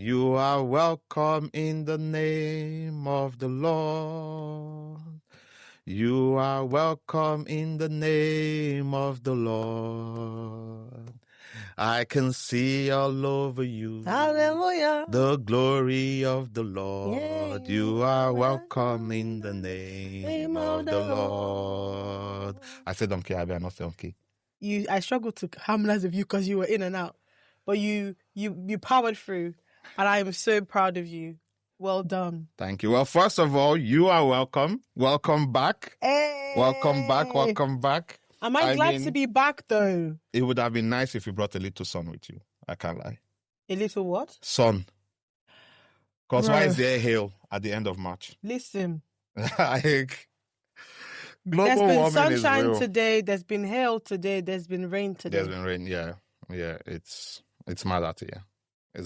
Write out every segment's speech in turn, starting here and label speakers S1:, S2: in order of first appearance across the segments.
S1: You are welcome in the name of the Lord. You are welcome in the name of the Lord. I can see all over you
S2: Hallelujah.
S1: the glory of the Lord.
S2: Yeah,
S1: You are welcome in the name of the Lord. I said donkey, I better not say donkey.
S2: I struggled to harmonize with you because you were in and out, but you powered through, and I am so proud of you. Well done.
S1: Thank you. Well, first of all, you are welcome. Welcome back.
S2: Hey!
S1: Welcome back. Welcome back.
S2: Am I glad to be back though?
S1: It would have been nice if you brought a little son with you. I can't lie.
S2: A little what?
S1: Son. Because
S2: Bro.
S1: why is there hail at the end of March?
S2: Listen.
S1: Like, global
S2: There's been
S1: warming
S2: sunshine
S1: is real.
S2: today. There's been hail today. There's been rain today.
S1: There's been rain, yeah. It's mad out here.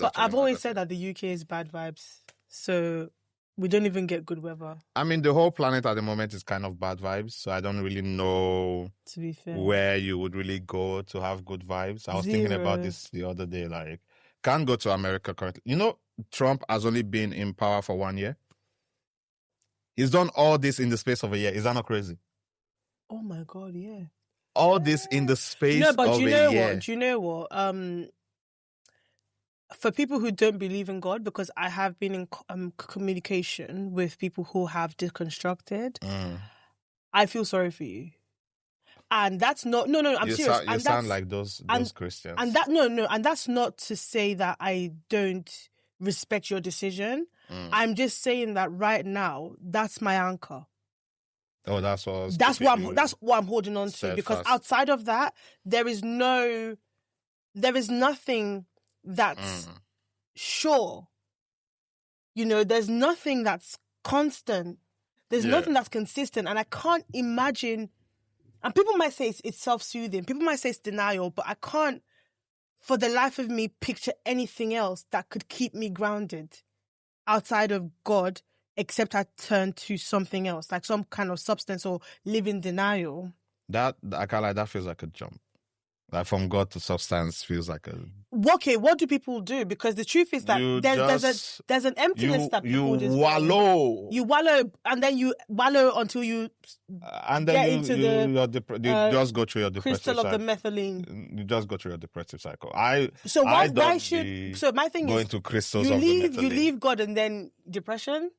S2: But I've always said that the UK is bad vibes, so we don't even get good weather.
S1: I mean, the whole planet at the moment is kind of bad vibes, so I don't really know,
S2: to be fair,
S1: where you would really go to have good vibes. I was thinking about this the other day, like, can't go to America currently. You know, Trump has only been in power for 1 year. He's done all this in the space of a year. Is that not crazy?
S2: Oh my God, yeah.
S1: All this in the space of a year.
S2: Do you know what? For people who don't believe in God, because I have been in communication with people who have deconstructed, I feel sorry for you. And that's not I'm serious.
S1: You sound like those Christians.
S2: And that's not to say that I don't respect your decision. I'm just saying that right now, that's my anchor.
S1: Oh, that's what
S2: I'm holding on to, because outside of that, there is nothing that's sure. You know, there's nothing that's constant. There's nothing that's consistent. And I can't imagine, and people might say it's self-soothing. People might say it's denial, but I can't, for the life of me, picture anything else that could keep me grounded outside of God, except I turn to something else, like some kind of substance or live in denial.
S1: That feels like a jump. Like from God to substance feels like a...
S2: Okay, what do people do? Because the truth is that there's an emptiness that people just... You wallow, and then you wallow until you
S1: and then you just go through your depressive
S2: crystal
S1: cycle.
S2: of the methylene.
S1: You just go through your depressive cycle.
S2: So my thing
S1: going
S2: is...
S1: to crystals of the methylene.
S2: You leave God and then depression?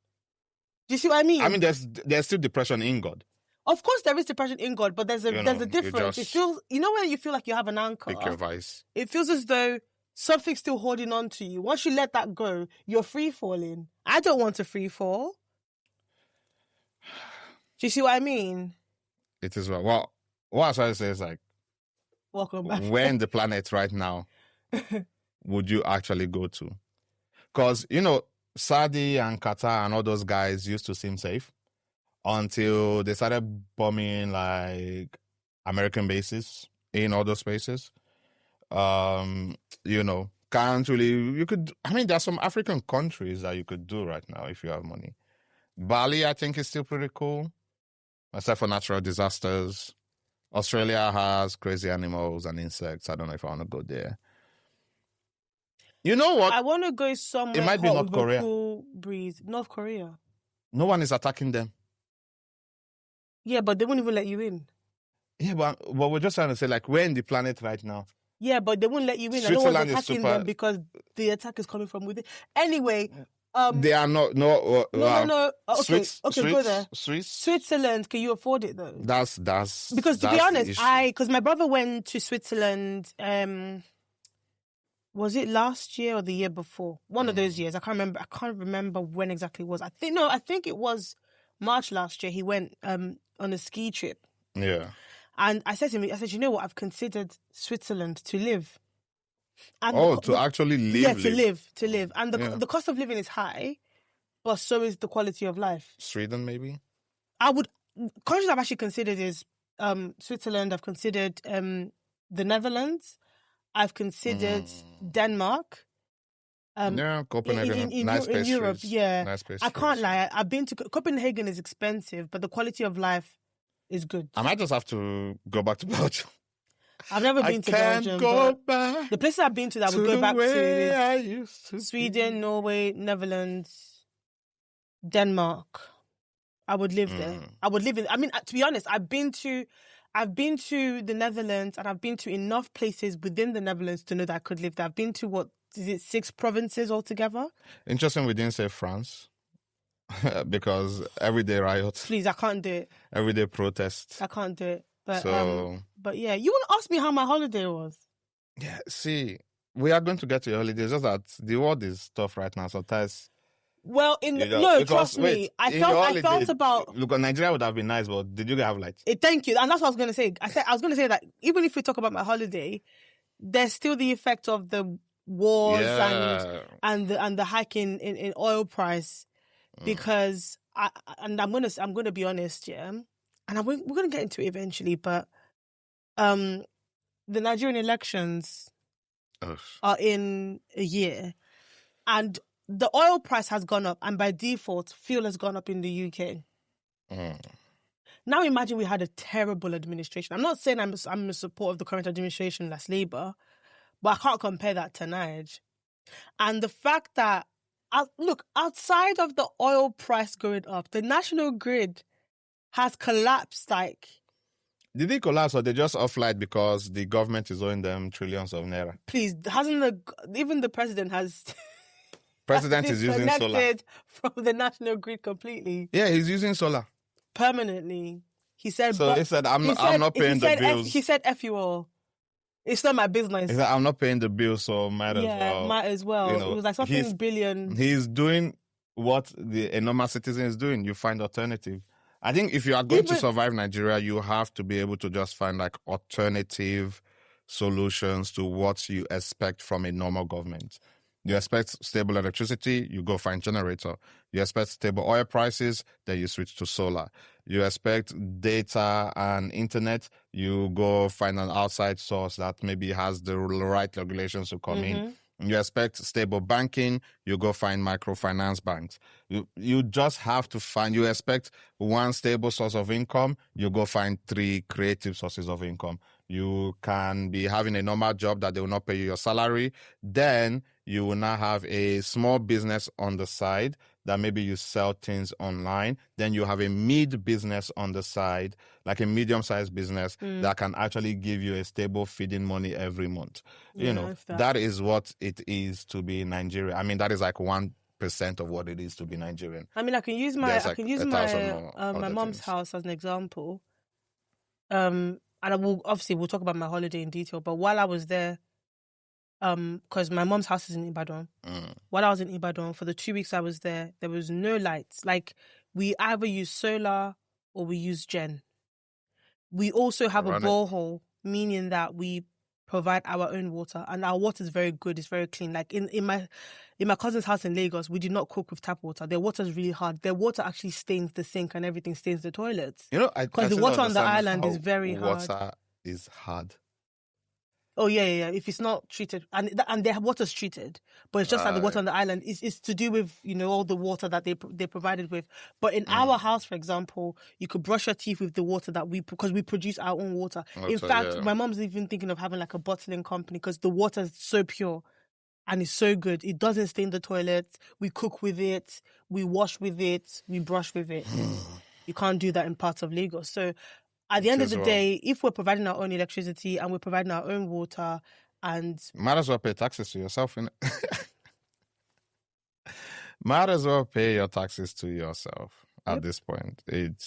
S2: Do you see what I mean?
S1: I mean, there's still depression in God.
S2: Of course, there is depression in God, but there's a difference. It feels, when you feel like you have an anchor.
S1: Pick your vice.
S2: It feels as though something's still holding on to you. Once you let that go, you're free falling. I don't want to free fall. Do you see what I mean?
S1: It is well. What I was trying to say is like,
S2: welcome back.
S1: Where in the planet right now would you actually go to? Because Saudi and Qatar and all those guys used to seem safe until they started bombing like American bases in all those spaces. Can't really, there's some African countries that you could do right now if you have money. Bali, I think, is still pretty cool, except for natural disasters. Australia has crazy animals and insects. I don't know if I want to go there. You know what?
S2: I want to go somewhere.
S1: It might be North Korea.
S2: Cool breeze. North Korea.
S1: No one is attacking them.
S2: Yeah, but they won't even let you in.
S1: Yeah, but we're just trying to say, like, we're in the planet right now.
S2: Yeah, but they won't let you in.
S1: Switzerland,
S2: no one's attacking them because the attack is coming from within. Anyway,
S1: they are not. No.
S2: Okay, go there.
S1: Swiss.
S2: Switzerland, can you afford it though?
S1: That's
S2: because to be honest, because my brother went to Switzerland. Was it last year or the year before? One of those years. I can't remember when exactly it was. I think it was March last year. He went on a ski trip.
S1: Yeah.
S2: And I said to him, you know what? I've considered Switzerland to live. And
S1: actually live?
S2: Yeah, to live. And the cost of living is high, but so is the quality of life.
S1: Sweden, maybe?
S2: Countries I've actually considered is Switzerland. I've considered the Netherlands. I've considered Denmark.
S1: Copenhagen, nice
S2: in Europe, yeah.
S1: Nice
S2: I can't lie. I've been to Copenhagen. Is expensive, but the quality of life is good.
S1: I might just have to go back to Belgium.
S2: I've never been to Belgium.
S1: Go back
S2: the places I've been to that would go back to Sweden, Norway, Netherlands, Denmark. I would live there. I would live in. I mean, to be honest, I've been to the Netherlands, and I've been to enough places within the Netherlands to know that I could live there. I've been to 6 provinces altogether?
S1: Interesting we didn't say France. Because everyday riots.
S2: Please, I can't do it.
S1: Everyday protests.
S2: I can't do it. But yeah, you want to ask me how my holiday was?
S1: Yeah, see, we are going to get to your holiday. Just that the world is tough right now. Sometimes.
S2: Well, trust me. I felt about.
S1: Look, Nigeria would have been nice, but did you have lights?
S2: Thank you, and that's what I was going to say. I was going to say that even if we talk about my holiday, there's still the effect of the wars and the hike in oil price. Because I'm gonna be honest, yeah, and we're gonna get into it eventually, but the Nigerian elections are in a year, and the oil price has gone up, and by default, fuel has gone up in the UK. Now imagine we had a terrible administration. I'm not saying I'm in support of the current administration, that's Labour, but I can't compare that to Nige. And the fact that look, outside of the oil price going up, the national grid has collapsed.
S1: Did it collapse, or they just offline because the government is owing them trillions of naira?
S2: Please, even the president has...
S1: President is using solar.
S2: Disconnected from the national grid completely.
S1: Yeah, he's using solar.
S2: Permanently. He said...
S1: So he said, I'm not paying the bills.
S2: He said, F you all. It's not my business.
S1: He said, I'm not paying the bills, so might as well.
S2: Yeah, might as well. It was like something billion.
S1: He's doing what a normal citizen is doing. You find alternative. I think if you are going to survive Nigeria, you have to be able to just find alternative solutions to what you expect from a normal government. You expect stable electricity, you go find generator. You expect stable oil prices, then you switch to solar. You expect data and internet, you go find an outside source that maybe has the right regulations to come in. You expect stable banking, you go find microfinance banks. You just have to find, you expect one stable source of income, you go find 3 creative sources of income. You can be having a normal job that they will not pay you your salary. Then you will now have a small business on the side that maybe you sell things online. Then you have a mid business on the side, like a medium-sized business that can actually give you a stable feeding money every month. That is what it is to be Nigerian. I mean, that is 1% of what it is to be Nigerian.
S2: I mean, I can use my my mom's house as an example. And we'll talk about my holiday in detail. But while I was there, because my mom's house is in Ibadan. While I was in Ibadan, for the 2 weeks I was there was no lights. We either use solar or we use gen. We also have a borehole, meaning that we provide our own water, and our water is very good. It's very clean. In my cousin's house in Lagos, we do not cook with tap water. Their water is really hard. Their water actually stains the sink and everything stains the toilets. Because the water on the island is very hard.
S1: Water is hard.
S2: Oh yeah. If it's not treated, and their water's treated, but it's just like the water on the island is to do with all the water that they provided with. But in our house, for example, you could brush your teeth with the water that because we produce our own water. In fact, my mom's even thinking of having a bottling company because the water is so pure and it's so good. It doesn't stain the toilets. We cook with it. We wash with it. We brush with it. You can't do that in parts of Lagos. So. At the end of the day, if we're providing our own electricity and we're providing our own water, and
S1: might as well pay taxes to yourself, innit? Might as well pay your taxes to yourself at this point. It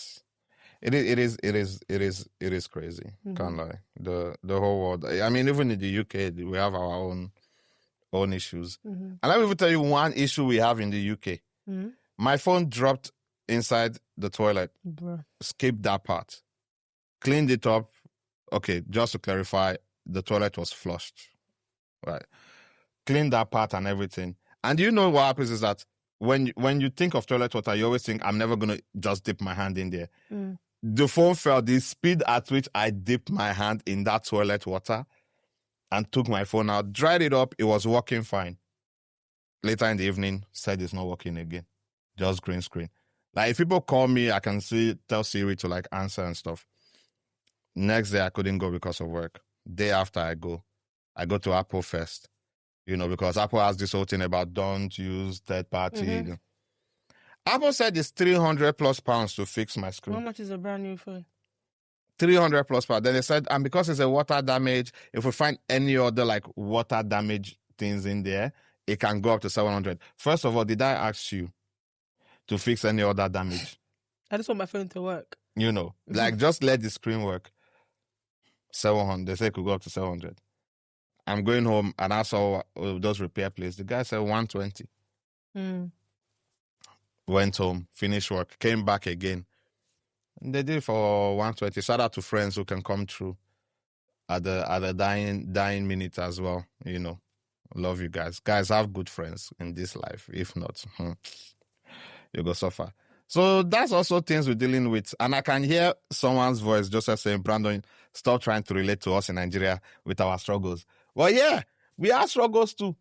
S1: is crazy. Can't lie. The whole world. I mean, even in the UK, we have our own issues. And let me even tell you one issue we have in the UK. My phone dropped inside the toilet. Skip that part. Cleaned it up. Okay, just to clarify, the toilet was flushed. Right. Cleaned that part and everything. And you know what happens is that when you think of toilet water, you always think, I'm never going to just dip my hand in there. The phone fell. The speed at which I dipped my hand in that toilet water and took my phone out, dried it up, it was working fine. Later in the evening, said it's not working again. Just green screen. If people call me, I can tell Siri to answer and stuff. Next day, I couldn't go because of work. Day after I go to Apple first, because Apple has this whole thing about don't use third party. Apple said it's £300+ to fix my screen.
S2: How much is a brand new phone?
S1: £300+. Then they said, and because it's a water damage, if we find any other like water damage things in there, it can go up to 700. First of all, did I ask you to fix any other damage?
S2: I just want my phone to work.
S1: Like just let the screen work. 700. They say it could go up to 700. I'm going home and I saw those repair places. The guy said 120. Went home, finished work, came back again. And they did it for 120. Shout out to friends who can come through at the dying minute as well. Love you guys. Guys, have good friends in this life. If not, you go suffer. So that's also things we're dealing with. And I can hear someone's voice, Joseph, saying, Brandon, stop trying to relate to us in Nigeria with our struggles. Well, yeah, we have struggles too.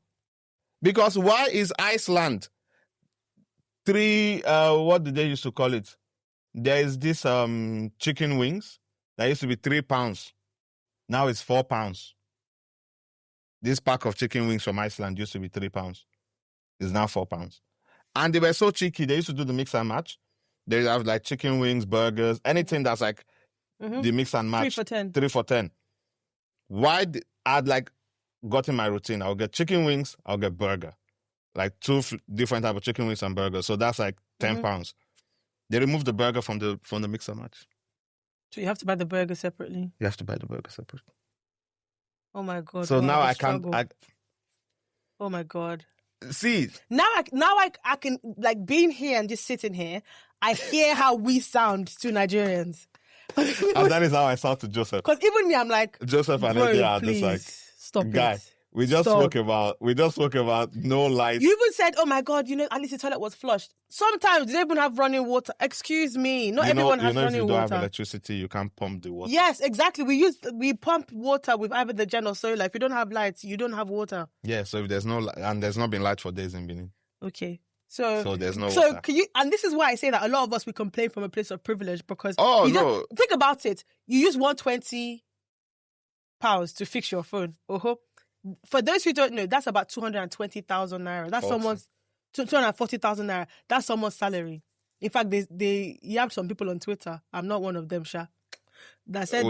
S1: Because why is Iceland what did they used to call it? There is this chicken wings that used to be £3. Now it's £4. This pack of chicken wings from Iceland used to be £3. It's now £4. And they were so cheeky. They used to do the mix and match. They have like chicken wings, burgers, anything that's like the mix and match.
S2: 3 for 10.
S1: 3 for 10. I'd like got in my routine. I'll get chicken wings, I'll get burger. Like 2 different type of chicken wings and burgers. So that's like £10. They removed the burger from the mix and match.
S2: So you have to buy the burger separately?
S1: You have to buy the burger separately.
S2: Oh my God.
S1: So now I can't...
S2: Oh my God.
S1: See...
S2: Now I can, like, being here and just sitting here, I hear how we sound to Nigerians.
S1: And that is how I sound to Joseph.
S2: Because even me, I'm like...
S1: Joseph and Eddie are just like...
S2: Stop
S1: guy,
S2: it.
S1: We just spoke about no lights.
S2: You even said, "Oh my God, at least the toilet was flushed." Sometimes they even have running water. Excuse me, not everyone has running water.
S1: If you don't have electricity, you can't pump the water.
S2: Yes, exactly. We pump water with either the gen or solar. If you don't have lights, you don't have water.
S1: Yeah. So if there's there's not been light for days in Benin.
S2: Okay. So
S1: there's no water.
S2: So can you? And this is why I say that a lot of us we complain from a place of privilege because think about it. You use £120 to fix your phone. For those who don't know, that's about 220,000 naira. That's someone's 240,000 naira. That's someone's salary. In fact, they yabbed some people on Twitter. I'm not one of them, Sha. That said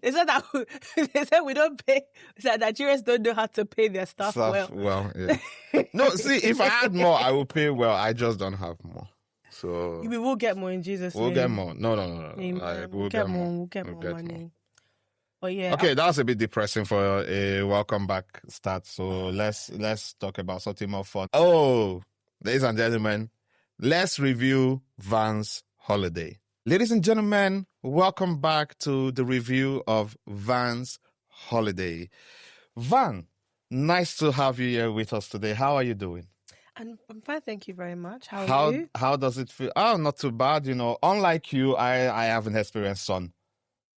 S2: they said we don't pay. That Nigerians don't know how to pay their staff well.
S1: Well, yeah. No, see, if I had more, I would pay well. I just don't have more. So
S2: we will get more in Jesus' name.
S1: We'll get more. No.
S2: We'll get more. We'll get more money. Oh, yeah.
S1: Okay, that was a bit depressing for a welcome back start. So let's talk about something more fun. Oh, ladies and gentlemen, let's review Van's holiday. Ladies and gentlemen, welcome back to the review of Van's holiday. Van, nice to have you here with us today. How are you doing?
S2: I'm fine, thank you very much. How are you?
S1: How does it feel? Oh, not too bad. Unlike you, I haven't experienced sun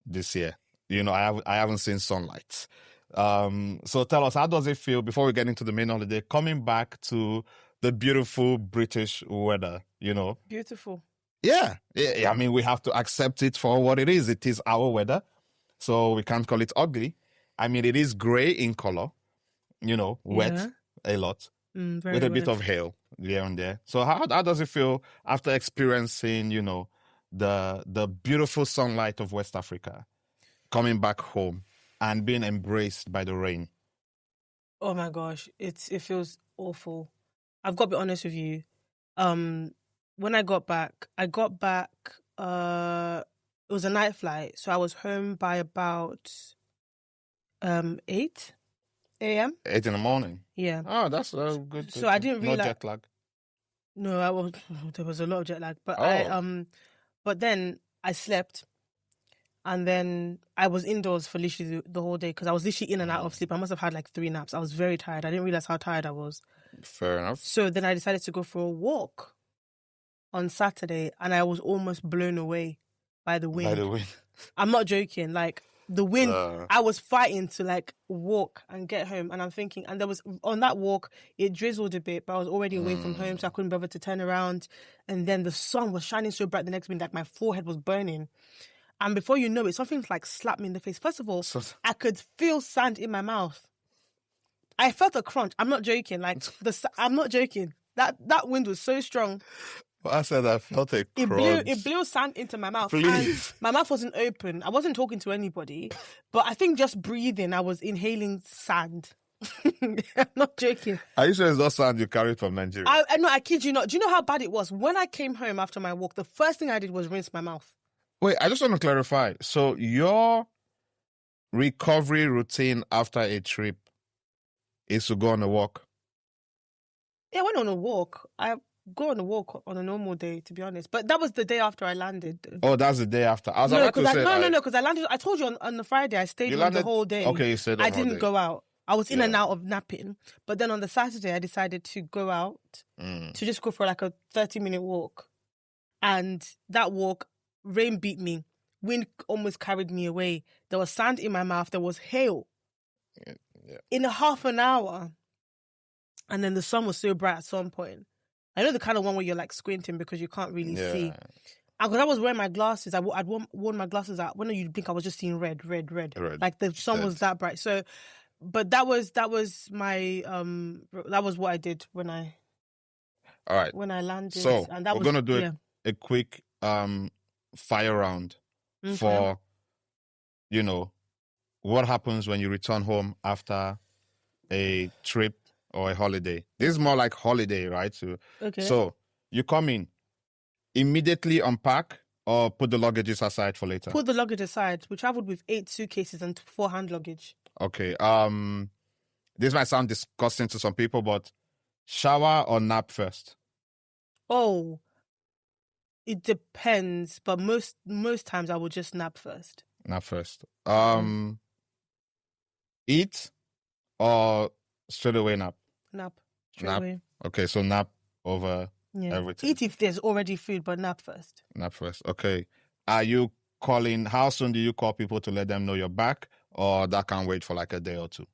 S1: this year. I haven't seen sunlight. So tell us, how does it feel before we get into the main holiday, coming back to the beautiful British weather,
S2: Beautiful.
S1: Yeah. I mean, we have to accept it for what it is. It is our weather. So we can't call it ugly. I mean, it is grey in color, wet a lot, with a bit of hail here and there. So how does it feel after experiencing, the beautiful sunlight of West Africa, coming back home and being embraced by the rain?
S2: Oh my gosh, it feels awful. I've got to be honest with you. When I got back, it was a night flight, so I was home by about 8 a.m.
S1: 8 in the morning?
S2: Yeah.
S1: Oh, that's good.
S2: So I didn't realize...
S1: No jet lag?
S2: No, there was a lot of jet lag. But but then I slept. And then I was indoors for literally the whole day because I was literally in and out of sleep. I must have had like 3 naps. I was very tired. I didn't realize how tired I was.
S1: Fair enough.
S2: So then I decided to go for a walk on Saturday and I was almost blown away by the wind. I'm not joking. Like the wind, I was fighting to like walk and get home. And I'm thinking, and there was, on that walk, it drizzled a bit, but I was already away from home, so I couldn't bother to turn around. And then the sun was shining so bright the next minute, like my forehead was burning. And before you know it, something like slapped me in the face. First of all, I could feel sand in my mouth. I felt a crunch. I'm not joking. Like I'm not joking. That wind was so strong.
S1: Well, I said I felt a crunch.
S2: It blew sand into my mouth.
S1: Please.
S2: And my mouth wasn't open. I wasn't talking to anybody. But I think just breathing, I was inhaling sand. I'm not joking.
S1: Are you sure it's not sand you carried from Nigeria?
S2: I kid you not. Do you know how bad it was? When I came home after my walk, the first thing I did was rinse my mouth.
S1: Wait, I just want to clarify. So your recovery routine after a trip is to go on a walk?
S2: Yeah, I went on a walk. I go on a walk on a normal day, to be honest. But that was the day after I landed.
S1: Oh, that's the day after. I was
S2: no,
S1: about to say...
S2: No, because I landed... I told you on the Friday, I stayed home the whole day.
S1: Okay, you stayed on
S2: I didn't go out. I was in and out of napping. But then on the Saturday, I decided to go out, to just go for like a 30-minute walk. And that walk, rain beat me. Wind almost carried me away. There was sand in my mouth. There was hail. Yeah. In a half an hour. And then the sun was so bright at some point. I know the kind of one where you're like squinting because you can't really see. And because I was wearing my glasses, I'd worn my glasses out. When you blink, I was just seeing red. Like the sun was that bright. So, but that was my that was what I did when I.
S1: All right.
S2: When I landed.
S1: So
S2: and that
S1: we're gonna do a quick fire round for, what happens when you return home after a trip or a holiday. This is more like holiday, right? So you come in, immediately unpack or put the luggages aside for later?
S2: Put the luggage aside. We traveled with 8 suitcases and 4 hand luggage.
S1: Okay. This might sound disgusting to some people, but shower or nap first?
S2: Oh, it depends. But most times I will just nap first.
S1: Nap first. Eat or straight away nap?
S2: Nap. Straight away.
S1: Okay, so nap over everything.
S2: Eat if there's already food, but nap first.
S1: Nap first. Okay. Are you calling? How soon do you call people to let them know you're back, or that can wait for like a day or two?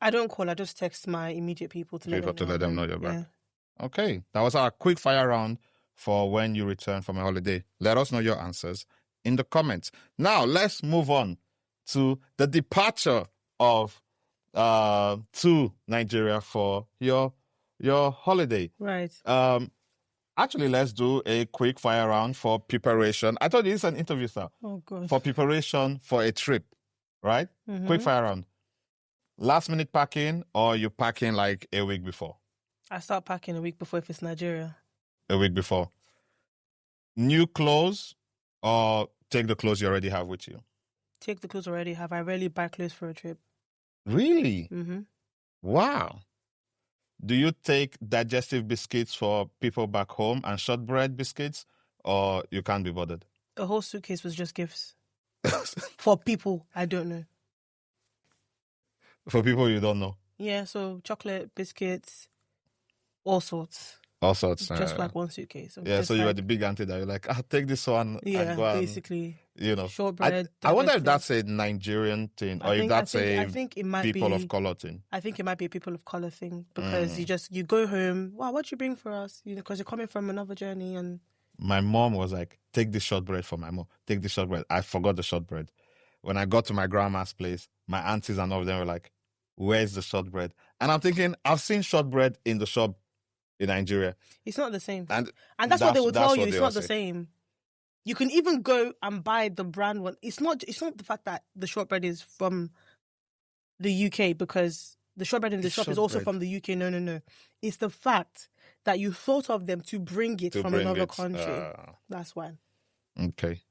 S2: I don't call. I just text my immediate people to let them know
S1: you're back. Yeah. Okay. That was our quick fire round for when you return from a holiday. Let us know your answers in the comments. Now, let's move on to the departure of to Nigeria for your holiday.
S2: Right.
S1: Actually, let's do a quick fire round for preparation. I told you it's an interview, sir.
S2: Oh, God.
S1: For preparation for a trip, right? Mm-hmm. Quick fire round. Last minute packing, or you packing like a week before?
S2: I start packing a week before if it's Nigeria.
S1: A week before. New clothes, or take the clothes you already have with you?
S2: Take the clothes I already have. I rarely buy clothes for a trip.
S1: Really?
S2: Mm-hmm.
S1: Wow. Do you take digestive biscuits for people back home and shortbread biscuits, or you can't be bothered?
S2: The whole suitcase was just gifts. For people I don't know.
S1: For people you don't know?
S2: Yeah, so chocolate, biscuits, all sorts.
S1: All sorts.
S2: Just like one suitcase.
S1: So you were the big auntie that you're like, I'll take this one.
S2: Yeah,
S1: and go
S2: basically.
S1: Shortbread. I wonder if that's a Nigerian thing, or if that's a people of color thing.
S2: I think it might be a people of color thing, because you go home, wow, what'd you bring for us? Because you're coming from another journey. And
S1: my mom was like, take this shortbread for my mom. Take this shortbread. I forgot the shortbread. When I got to my grandma's place, my aunties and all of them were like, where's the shortbread? And I'm thinking, I've seen shortbread in the shop in Nigeria.
S2: It's not the same. And that's what they will tell you. It's not the same. You can even go and buy the brand one. It's not the fact that the shortbread is from the UK, because the shortbread in the shop is also from the UK. No. It's the fact that you thought of them to bring it from another country. That's why.
S1: Okay.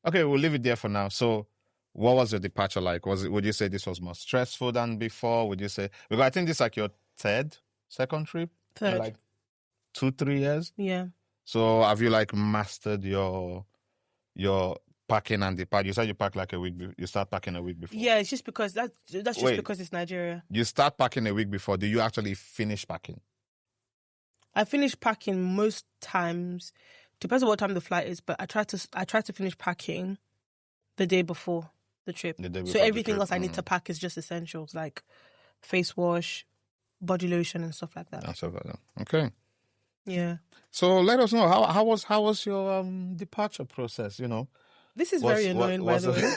S1: Okay, we'll leave it there for now. So, what was your departure like? Would you say this was more stressful than before? Would you say, because I think this is like your second trip?
S2: Third.
S1: In like 2-3 years?
S2: Yeah.
S1: So have you like mastered your packing and depart? You said you pack like a week. You start packing a week before.
S2: Yeah, it's just because that's just because it's Nigeria.
S1: You start packing a week before. Do you actually finish packing?
S2: I finish packing most times. Depends on what time the flight is, but I try to finish packing the day before the trip. So everything else I need to pack is just essentials like face wash, body lotion, and stuff like that.
S1: Okay.
S2: Yeah.
S1: So let us know how was your departure process?
S2: This is very annoying, by the way.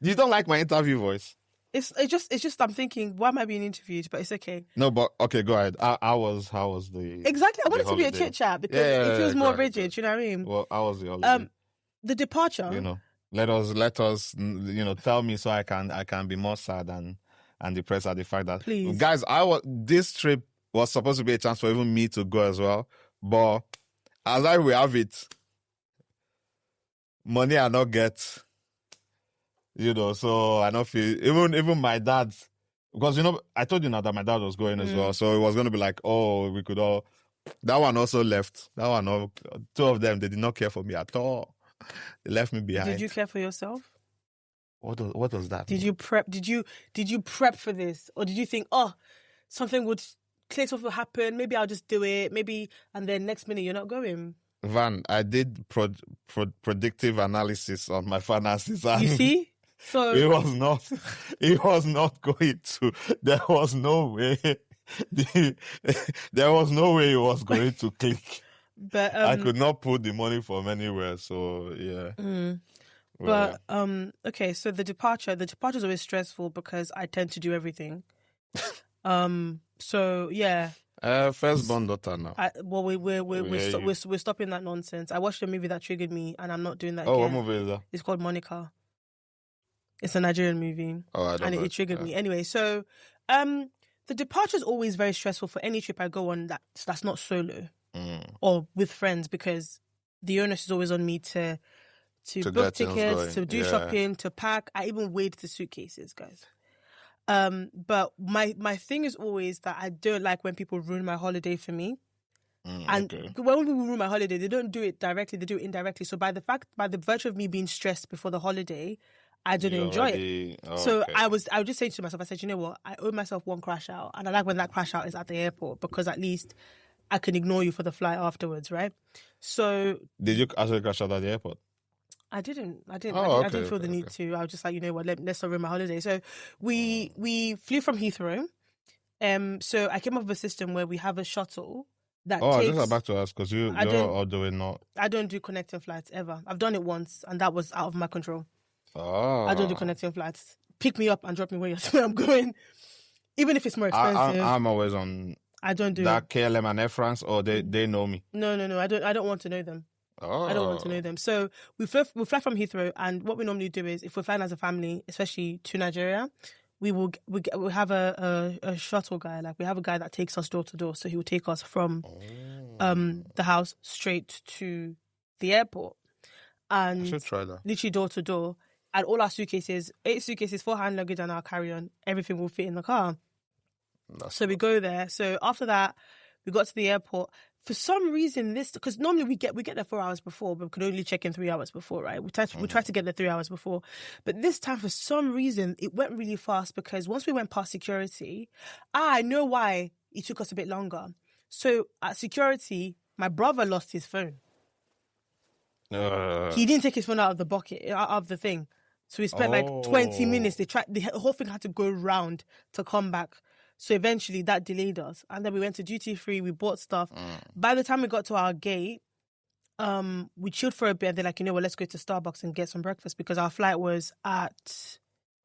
S1: You don't like my interview voice?
S2: It's just I'm thinking, why am I being interviewed? But it's okay.
S1: No, but okay, go ahead. How was the
S2: Exactly. I want it to be a
S1: holiday?
S2: chit chat because it feels more rigid. You know what I mean?
S1: Well, how was the holiday?
S2: The departure.
S1: Let us tell me so I can be more sad and depressed at the fact that,
S2: Please,
S1: guys, this trip was supposed to be a chance for even me to go as well, but as I will have it, money I not get, so I don't feel even my dad, because I told you now that my dad was going as well, so it was going to be like, oh, we could all. That one also left. That one, two of them, they did not care for me at all. They left me behind.
S2: Did you care for yourself?
S1: What does that
S2: mean?
S1: You
S2: prep? Did you prep for this, or did you think, oh, something would will happen? Maybe I'll just do it. Maybe, and then next minute you're not going.
S1: Van, I did predictive analysis on my finances. And
S2: you see, so
S1: it was not going to. There was no way. There was no way it was going to click.
S2: But
S1: I could not put the money from anywhere. So yeah.
S2: But okay, so the departure is always stressful because I tend to do everything. So yeah.
S1: Firstborn daughter now.
S2: We're stopping that nonsense. I watched a movie that triggered me, and I'm not doing that.
S1: Oh,
S2: again.
S1: what movie is that?
S2: It's called Monica. It's a Nigerian movie.
S1: Oh, I don't know.
S2: It triggered me. Anyway, so the departure is always very stressful for any trip I go on that's not solo or with friends, because the onus is always on me to book tickets, to do shopping, to pack. I even weighed the suitcases, guys. But my thing is always that I don't like when people ruin my holiday for me. And when people ruin my holiday, they don't do it directly, they do it indirectly. So by the virtue of me being stressed before the holiday, I didn't enjoy it. So okay. I was just saying to myself, I said, you know what? I owe myself one crash out. And I like when that crash out is at the airport, because at least I can ignore you for the flight afterwards, right? So
S1: did you actually crash out at the airport?
S2: I didn't. I didn't feel the need to. I was just like, you know what, let's not ruin my holiday. So we flew from Heathrow. So I came up with a system where we have a shuttle that takes...
S1: I just got back to us because you're all doing not...
S2: I don't do connecting flights ever. I've done it once and that was out of my control.
S1: Oh.
S2: I don't do connecting flights. Pick me up and drop me where I'm going. Even if it's more expensive.
S1: I'm always on...
S2: I don't do
S1: that KLM and Air France, or they know me?
S2: No. I don't want to know them. I don't want to know them. So we fly from Heathrow, and what we normally do is, if we're flying as a family, especially to Nigeria, we have a shuttle guy. Like, we have a guy that takes us door to door. So he will take us from the house straight to the airport, and
S1: I should try that.
S2: Literally door to door. And all our suitcases, 8 suitcases, 4 hand luggage, and our carry-on, everything will fit in the car. So we go there. So after that, we got to the airport. For some reason, because normally we get there 4 hours before, but we could only check in 3 hours before, right? We try to get there 3 hours before. But this time, for some reason, it went really fast, because once we went past security, I know why it took us a bit longer. So at security, my brother lost his phone. He didn't take his phone out of the bucket, out of the thing. So we spent like 20 minutes. The whole thing had to go round to come back. So eventually that delayed us. And then we went to duty free, we bought stuff. By the time we got to our gate, we chilled for a bit, and they're like, you know what, let's go to Starbucks and get some breakfast, because our flight was at...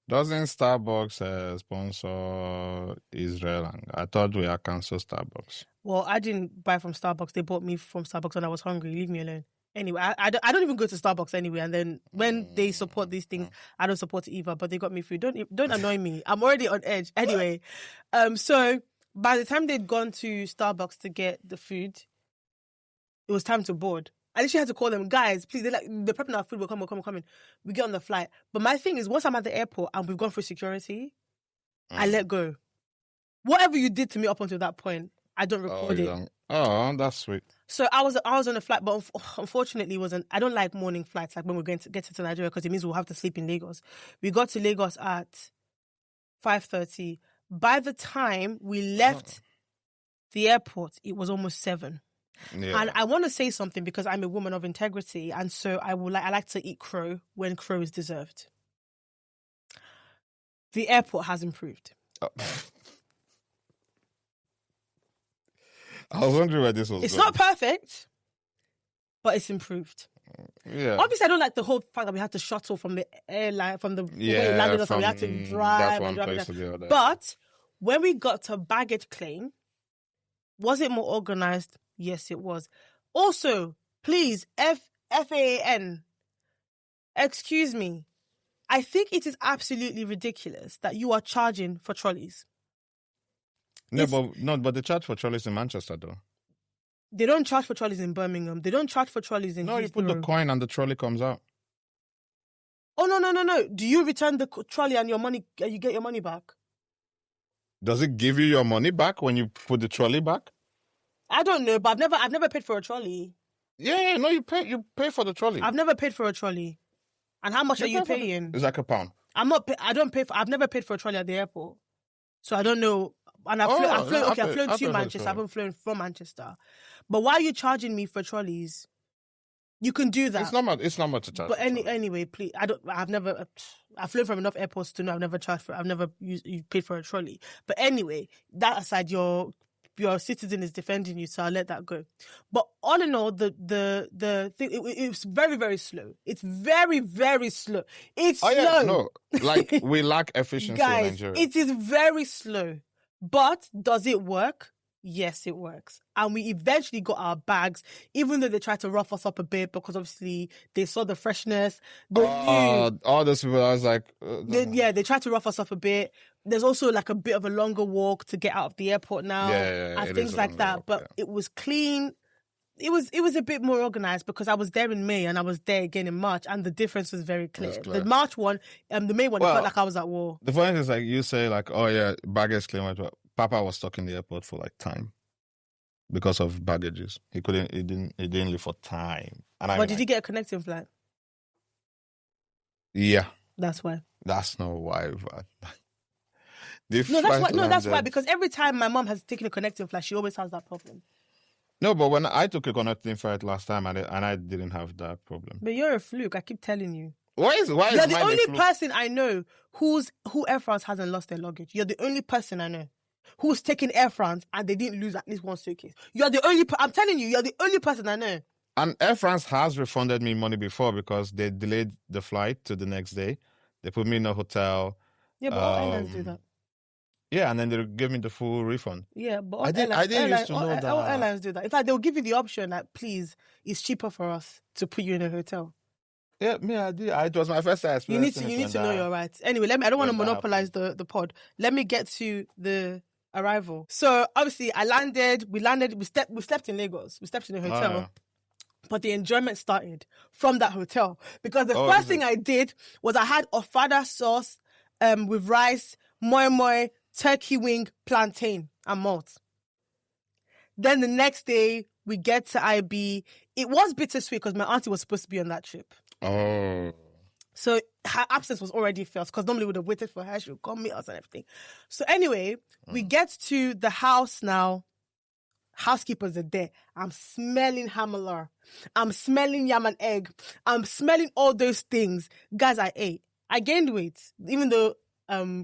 S1: Doesn't Starbucks sponsor Israel? I thought we had cancelled Starbucks.
S2: Well, I didn't buy from Starbucks. They bought me from Starbucks when I was hungry. Leave me alone. Anyway, I don't even go to Starbucks anyway. And then when they support these things, I don't support it either. But they got me food. Don't annoy me. I'm already on edge. Anyway, so by the time they'd gone to Starbucks to get the food, it was time to board. I literally had to call them, guys, please. They're prepping our food. We're coming. We get on the flight. But my thing is, once I'm at the airport and we've gone through security, I let go. Whatever you did to me up until that point, I don't record it.
S1: Oh, that's sweet.
S2: So I was on a flight, but unfortunately, I don't like morning flights, like when we're going to get to Nigeria, because it means we'll have to sleep in Lagos. We got to Lagos at 5:30. By the time we left the airport, it was almost 7. Yeah. And I want to say something, because I'm a woman of integrity, and so I like to eat crow when crow is deserved. The airport has improved.
S1: I was wondering where this was
S2: It's
S1: going.
S2: not perfect, but it's improved.
S1: Yeah.
S2: Obviously, I don't like the whole fact that we had to shuttle from the airline, from the way it landed us, and we had to drive and drive.
S1: To the other.
S2: But when we got to baggage claim, was it more organized? Yes, it was. Also, please, FAAN, excuse me, I think it is absolutely ridiculous that you are charging for trolleys.
S1: But they charge for trolleys in Manchester, though.
S2: They don't charge for trolleys in Birmingham. They don't charge for trolleys in
S1: you put the coin and the trolley comes out.
S2: Oh, no. Do you return the trolley and you get your money back?
S1: Does it give you your money back when you put the trolley back?
S2: I don't know, but I've never paid for a trolley.
S1: Yeah, no, you pay for the trolley.
S2: I've never paid for a trolley. And how much are you paying?
S1: It's like £1.
S2: I've never paid for a trolley at the airport. So I don't know. And I've flown to Manchester. I haven't flown from Manchester. But why are you charging me for trolleys? You can do that.
S1: It's not much to charge.
S2: But anyway, please, I've flown from enough airports to know I've never paid for a trolley. But anyway, that aside, your citizen is defending you, so I'll let that go. But all in all, the thing, it's very, very slow. It's very, very slow. It's slow.
S1: Yeah, no, like we lack efficiency
S2: Guys,
S1: in Nigeria.
S2: It is very slow. But does it work? Yes, it works. And we eventually got our bags, even though they tried to rough us up a bit because obviously they saw the freshness.
S1: All those people, I was like...
S2: they tried to rough us up a bit. There's also like a bit of a longer walk to get out of the airport now and things like that. But it was clean. It was a bit more organized because I was there in May and I was there again in March, and the difference was very clear. The March one, the May one, it felt like I was at war.
S1: The funny thing is, like, you say, like, oh yeah, baggage claim. Papa was stuck in the airport for like time because of baggages. He didn't leave for time.
S2: But did you get a connecting flight?
S1: Yeah.
S2: That's why.
S1: That's not why.
S2: That's why. Because every time my mom has taken a connecting flight, she always has that problem.
S1: No, but when I took a connecting flight last time, and I didn't have that problem.
S2: But you're a fluke. I keep telling you.
S1: Why
S2: you're the only person I know who Air France hasn't lost their luggage. You're the only person I know who's taken Air France and they didn't lose at least one suitcase. You're the only. I'm telling you, you're the only person I know.
S1: And Air France has refunded me money before because they delayed the flight to the next day. They put me in a hotel.
S2: Yeah, but all airlines do that.
S1: Yeah, and then they give me the full refund.
S2: Yeah, but
S1: I didn't used to know that.
S2: All airlines do that. In fact, they'll give you the option, like, please, it's cheaper for us to put you in a hotel.
S1: Yeah, I did. It was my first time experiencing
S2: You need to know your rights. Anyway, I don't want to monopolize the pod. Let me get to the arrival. So, obviously, we slept in Lagos. We slept in a hotel. Yeah. But the enjoyment started from that hotel. Because the first thing I did was I had ofada sauce with rice, moi moi, turkey wing, plantain, and malt. Then the next day, we get to IB. It was bittersweet because my auntie was supposed to be on that trip.
S1: Oh.
S2: So her absence was already felt because normally we would have waited for her. She would come meet us and everything. So anyway, we get to the house now. Housekeepers are there. I'm smelling hamala. I'm smelling yam and egg. I'm smelling all those things. Guys, I ate. I gained weight, even though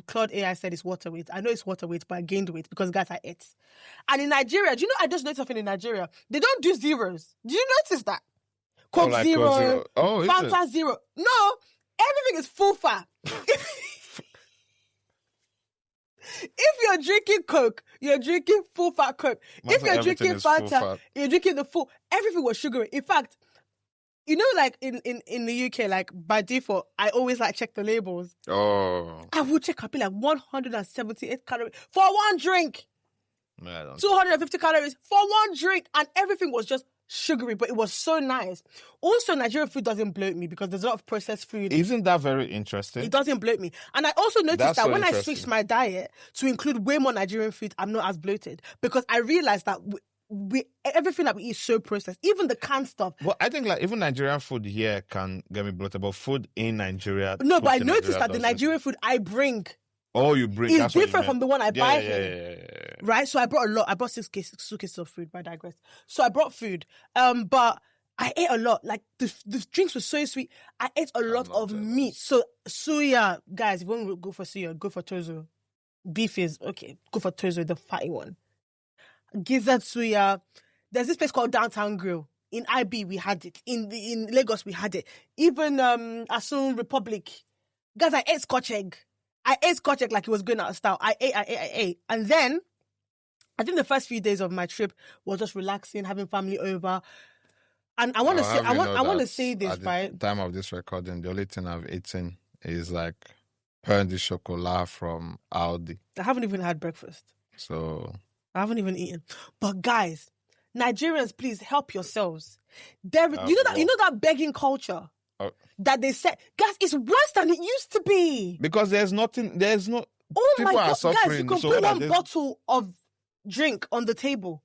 S2: Claude AI said it's water weight. I know it's water weight, but I gained weight because, guys, I ate. And in Nigeria, do you know, I just noticed something in Nigeria. They don't do zeros. Do you notice that? Coke zero.
S1: Oh,
S2: Fanta zero. No, everything is full fat. If you're drinking Coke, you're drinking full fat Coke. If you're drinking Fanta, you're drinking the full. Everything was sugary. In fact, you know, like in the UK, like by default, I always like check the labels.
S1: Oh.
S2: I would check. I'd be like 178 calories for one drink.
S1: No,
S2: 250 calories for one drink, and everything was just sugary, but it was so nice. Also, Nigerian food doesn't bloat me because there's a lot of processed food.
S1: Isn't that very interesting?
S2: It doesn't bloat me. And I also noticed that when I switched my diet to include way more Nigerian food, I'm not as bloated because I realized that everything that we eat is so processed, even the canned stuff.
S1: Well, I think like even Nigerian food here can get me bloated, but food in Nigeria.
S2: No, but I noticed that the Nigerian food I bring.
S1: Oh, you bring
S2: is different from the one I buy
S1: here. Yeah.
S2: Right? So I brought a lot. I brought 6 cases of food, but I digress. So I brought food. But I ate a lot. Like the drinks were so sweet. I ate a lot of meat. So suya, guys, if you want to go for suya, go for tozo. Beef is okay. Go for tozo, the fatty one. Gizzard Suya. There's this place called Downtown Grill. In IB, we had it. In Lagos, we had it. Even Asun Republic. Guys, I ate Scotch egg. I ate Scotch egg like it was going out of style. I ate. And then, I think the first few days of my trip was just relaxing, having family over. And I want to say this,
S1: at
S2: right?
S1: the time of this recording, the only thing I've eaten is like pain de chocolat from Aldi.
S2: I haven't even had breakfast.
S1: So
S2: I haven't even eaten. But guys, Nigerians, please help yourselves. You know that begging culture that they said, guys, it's worse than it used to be.
S1: Because there's no.
S2: Oh my God, guys, you can put one bottle of drink on the table.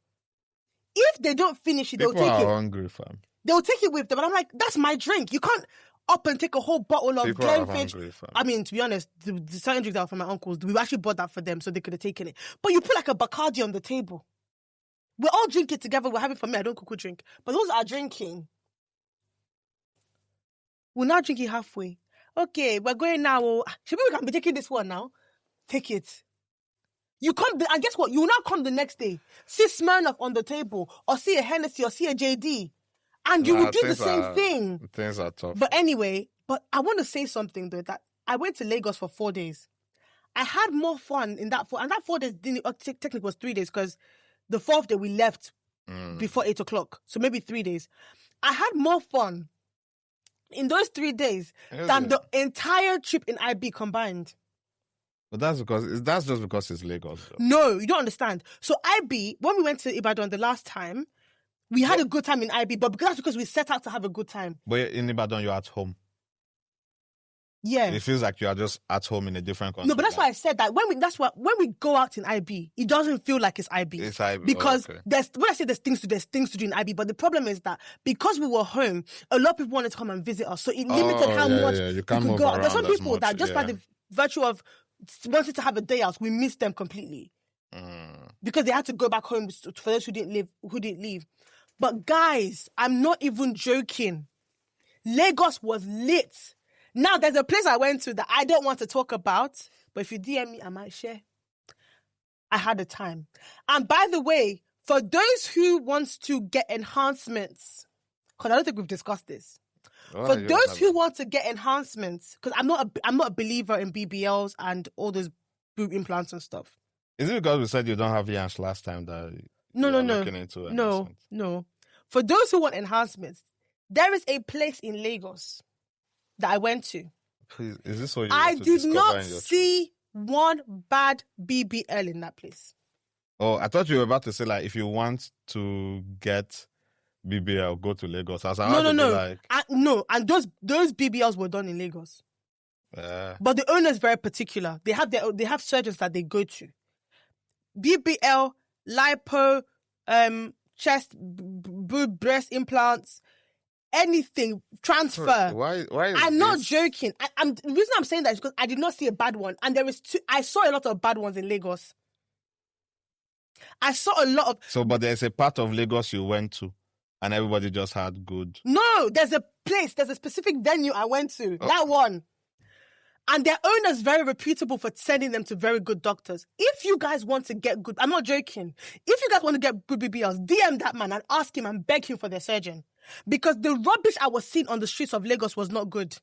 S2: If they don't finish it, they'll take it.
S1: People are hungry, fam.
S2: They'll take it with them. And I'm like, that's my drink. You can't up and take a whole bottle of Glenfiddich. I mean, to be honest, the certain drink that was from my uncles, we actually bought that for them so they could have taken it. But you put like a Bacardi on the table. We're all drinking together. We're having for me. I don't cook drink. But those are drinking. We're not drinking halfway. Okay, we're going now. Should we can be taking this one now? Take it. You come, and guess what? You will now come the next day. See Smirnoff on the table, or see a Hennessy, or see a JD. And you will do the same thing.
S1: Things are tough.
S2: But anyway, I want to say something though, that I went to Lagos for 4 days. I had more fun in that 4, and that 4 days technically was 3 days because the 4th day we left before 8 o'clock. So maybe 3 days. I had more fun in those 3 days than the entire trip in IB combined.
S1: But that's just because it's Lagos, though.
S2: No, you don't understand. So IB, when we went to Ibadan the last time, we had a good time in IB, but that's because we set out to have a good time.
S1: But in Ibadan, you're at home.
S2: Yeah.
S1: It feels like you are just at home in a different country.
S2: No, but that's why I said that. When we go out in IB, it doesn't feel like it's IB.
S1: It's IB.
S2: Because when I say there's things to do in IB, but the problem is that because we were home, a lot of people wanted to come and visit us. So it limited how much you could go out. There's some people that just by the virtue of wanted to have a day out, we missed them completely. Because they had to go back home for those who didn't leave. But guys, I'm not even joking. Lagos was lit. Now, there's a place I went to that I don't want to talk about, but if you DM me, I might share. I had a time. And by the way, for those who want to get enhancements, because I don't think we've discussed this, for those who want to get enhancements, because I'm not a believer in BBLs and all those boob implants and stuff.
S1: Is it because we said you don't have Yansh last time that
S2: No. For those who want enhancements, there is a place in Lagos that I went to.
S1: Please, is this what you
S2: I did not see one bad BBL in that place.
S1: Oh, I thought you were about to say, like, if you want to get BBL, go to Lagos.
S2: No. And those BBLs were done in Lagos. But the owner is very particular. They have surgeons that they go to. BBL, lipo, chest, boob, breast implants, anything, transfer.
S1: Why
S2: I'm not joking. The reason I'm saying that is because I did not see a bad one. And I saw a lot of bad ones in Lagos. I saw a lot of...
S1: But there's a part of Lagos you went to and everybody just had good...
S2: No, there's a specific venue I went to. Oh. That one. And their owner's very reputable for sending them to very good doctors. If you guys want to get good... I'm not joking. If you guys want to get good BBLs, DM that man and ask him and beg him for their surgeon. Because the rubbish I was seeing on the streets of Lagos was not good.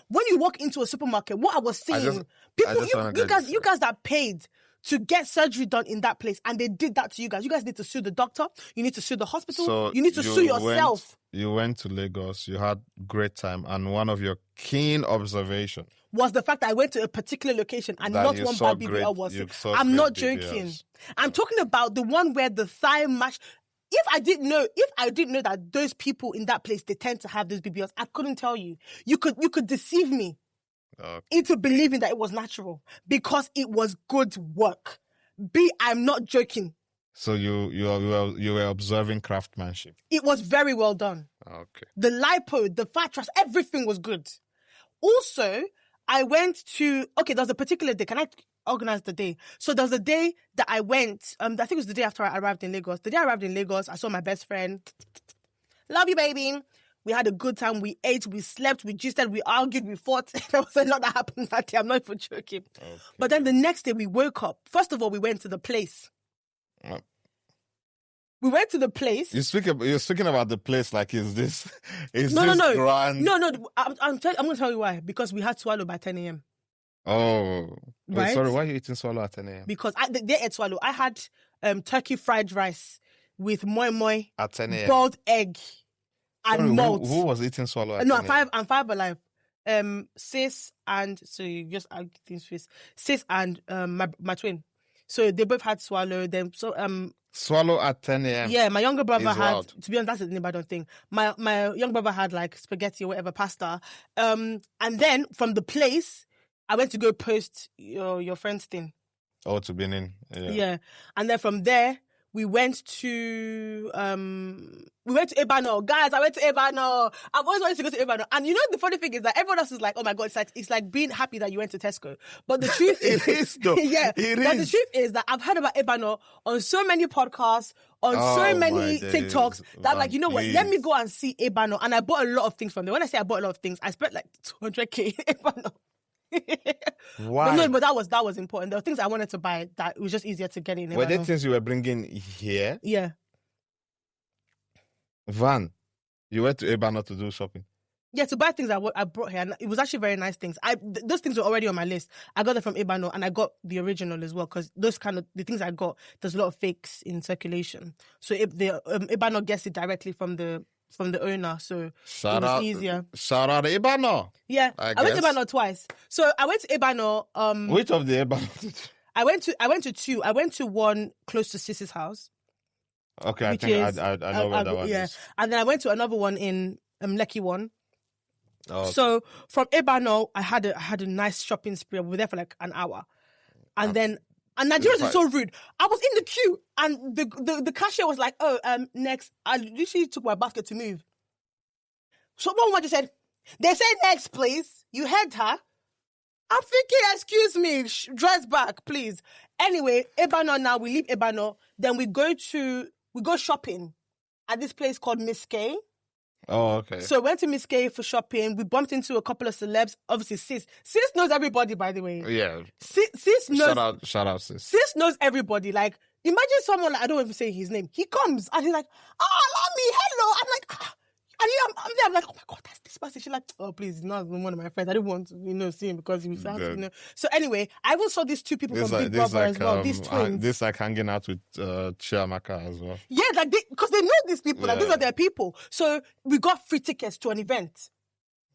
S2: When you walk into a supermarket, what I was seeing... You guys that paid to get surgery done in that place, and they did that to you guys. You guys need to sue the doctor. You need to sue the hospital.
S1: So
S2: you need to sue yourself.
S1: You went to Lagos. You had great time, and one of your keen observations
S2: was the fact that I went to a particular location and not one bad BBL was. I'm not joking. BBLs. I'm talking about the one where the thigh match. If I didn't know that those people in that place, they tend to have those BBLs, I couldn't tell you. You could deceive me. Into believing that it was natural because it was good work. I'm not joking.
S1: So you were observing craftsmanship.
S2: It was very well done.
S1: Okay.
S2: The lipo, the fat trash, everything was good. Also, I went to there was a particular day. Can I organize the day? So there was a day that I went. I think it was the day after I arrived in Lagos. The day I arrived in Lagos, I saw my best friend. Love you, baby. We had a good time. We ate, we slept, we gisted, we argued, we fought. There was a lot that happened that day. I'm not even joking. Okay. But then the next day we woke up. First of all, we went to the place. We went to the place.
S1: You're speaking about the place like is this
S2: No.
S1: grand?
S2: No. I'm going to tell you why. Because we had swallow by 10 a.m.
S1: Oh, wait,
S2: Right?
S1: sorry. Why are you eating swallow at 10 a.m.?
S2: Because they ate swallow. I had turkey fried rice with moi moi
S1: At 10 a.m.
S2: boiled egg and
S1: Sorry,
S2: malt.
S1: who was eating swallow at
S2: No,
S1: 10 a.m.?
S2: I'm five alive. Sis and so you just add things first. Sis and my twin. So they both had swallow. Then
S1: Swallow at 10 a.m.
S2: Yeah, my younger brother
S1: is
S2: had.
S1: wild.
S2: To be honest, that's an Ibadan thing. My younger brother had like spaghetti or whatever pasta. And then from the place, I went to go post your friend's thing.
S1: Oh, to Benin.
S2: Yeah. And then from there, we went to Ebano. Guys, I went to Ebano. I've always wanted to go to Ebano. And you know the funny thing is that everyone else is like, oh my God, it's like being happy that you went to Tesco. But the truth
S1: It is though.
S2: yeah.
S1: It
S2: But
S1: is.
S2: the truth is that I've heard about Ebano on so many podcasts, on so many TikToks, that I'm like, you know what, let me go and see Ebano. And I bought a lot of things from there. When I say I bought a lot of things, I spent like 200k in Ebano.
S1: Why?
S2: But that was important. There were things I wanted to buy that it was just easier to get in.
S1: Were there things you were bringing here?
S2: Yeah.
S1: Van, you went to Ebano to do shopping?
S2: Yeah, to buy things I brought here. And it was actually very nice things. Those things were already on my list. I got them from Ebano and I got the original as well because those kind of, the things I got, there's a lot of fakes in circulation. So Ebano gets it directly from the owner, so it was easier.
S1: Shout out to Ebano.
S2: Yeah, I went to Ebano twice. So I went to Ebano.
S1: Which of the Ebano?
S2: I went to two. I went to one close to Sis's house.
S1: Okay, I think I know where that one is.
S2: And then I went to another one in Lekki one.
S1: Oh, okay.
S2: So from Ebano, I had a nice shopping spree. We were there for like an hour, and Nigerians are so rude. I was in the queue, and the cashier was like, "Oh, next." I literally took my basket to move. So one woman just said, "They said next, please." You heard her. I'm thinking, excuse me, dress back, please. Anyway, Ebano now, we leave Ebano. Then we go shopping at this place called Miss K.
S1: Oh, okay.
S2: So we went to Miss K for shopping. We bumped into a couple of celebs. Obviously, Sis knows everybody, by the way.
S1: Yeah.
S2: Sis knows.
S1: Shout out, Sis.
S2: Sis knows everybody. Like, imagine someone, like, I don't even say his name. He comes and he's like, allow me, hello. I'm like, and I'm there. I'm like, oh my God, that's this person. She's like, oh, please, he's not one of my friends. I didn't want to, see him because he was out, So anyway, I even saw these two people from Big Brother as well. These twins.
S1: This like hanging out with Chiamaka as well.
S2: Yeah, like because they know these people. Like these are their people. So we got free tickets to an event.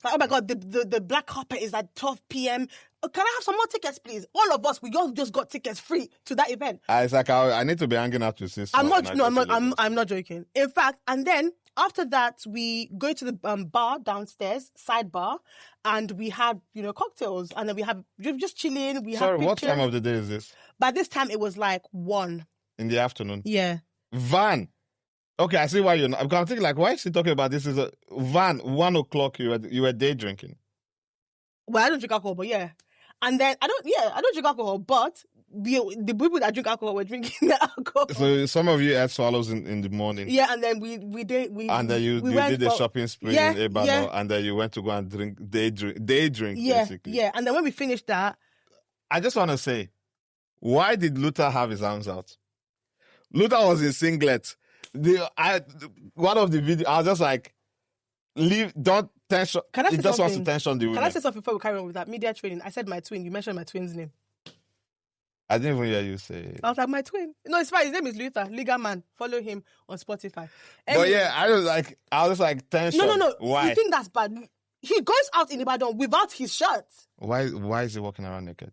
S2: Like, oh my God, the black carpet is at 12 p.m. Can I have some more tickets, please? All of us, we all just got tickets free to that event.
S1: It's like I need to be hanging out with Sis.
S2: I'm not joking. In fact, and then after that, we go to the bar downstairs, side bar, and we had cocktails, and then we just chilling.
S1: Sorry, what time of the day is this?
S2: By this time, it was like 1
S1: in the afternoon.
S2: Yeah.
S1: Van. Okay, I see why you're not. I'm thinking, like, why is she talking about this? Is a Van, 1 o'clock, you were day drinking.
S2: Well, I don't drink alcohol, but yeah. And then I don't drink alcohol, but the people that drink alcohol were drinking the alcohol.
S1: So some of you had swallows in the morning.
S2: Yeah, and then we did.
S1: And then you did the shopping spree in Ebano, and then you went to go and day drink, basically.
S2: Yeah, and then when we finished that,
S1: I just want to say, why did Luther have his arms out? Luther was in singlet. One of the videos, I was just like, don't tension.
S2: Can I say
S1: he just
S2: something?
S1: wants to tension the women.
S2: Can I say something before we carry on with that? Media training. I said my twin. You mentioned my twin's name.
S1: I didn't even hear you say it.
S2: I was like, my twin. No, it's fine. His name is Luther. Legal man. Follow him on Spotify.
S1: But yeah, I was like tension.
S2: No.
S1: Why?
S2: You think that's bad? He goes out in Ibadan without his shirt.
S1: Why is he walking around naked?